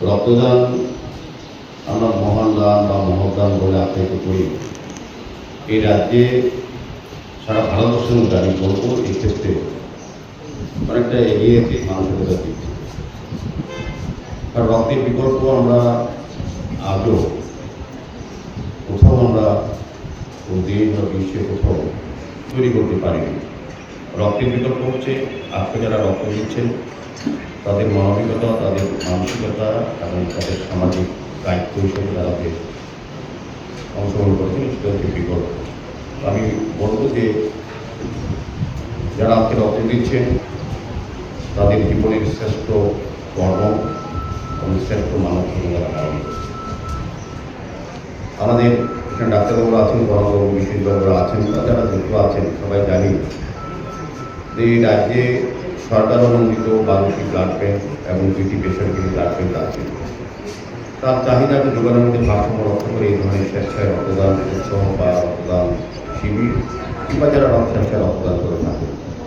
রক্তদান আমরা মহান দান বা মহদান বলে আখ্যায়িত করি। এই রাজ্যে সারা ভারতবর্ষের মধ্যে আমি বলবো এই ক্ষেত্রে অনেকটা এগিয়েছে মানসিকতার দিক থেকে। কারণ রক্তের বিকল্প আমরা আজও কোথাও আমরা দেশ বা বিশ্বে কোথাও তৈরি করতে পারিনি। রক্তের বিকল্প হচ্ছে আজকে যারা রক্ত দিচ্ছেন তাদের মানবিকতা, তাদের মানসিকতা এবং তাদের সামাজিক দায়িত্ব হিসেবে তারা যে অংশগ্রহণ করেছেন সেটা হচ্ছে বিকল্প। আমি বলবো যে যারা আজকে রক্ত দিচ্ছেন তাদের জীবনের শ্রেষ্ঠ কর্ম এবং শ্রেষ্ঠ মানব তারা পালন করছে। আমাদের এখানে ডাক্তারবাবুরা আছেন, বড়বাবু বিশেষজ্ঞরা আছেন, যারা যুক্ত আছেন সবাই জানি যে এই রাজ্যে সরকার অনুমোদিত 12টি ব্লাড ব্যাংক এবং 2টি বেসরকারি ব্লাড ব্যাংক আছে। তার চাহিদাকে যোগানোর মধ্যে ভারসাম্য রক্ষা করে এই ধরনের স্বেচ্ছায় রক্তদান উৎসব বা রক্তদান শিবির কিংবা যারা স্বেচ্ছায় রক্তদান করে থাকে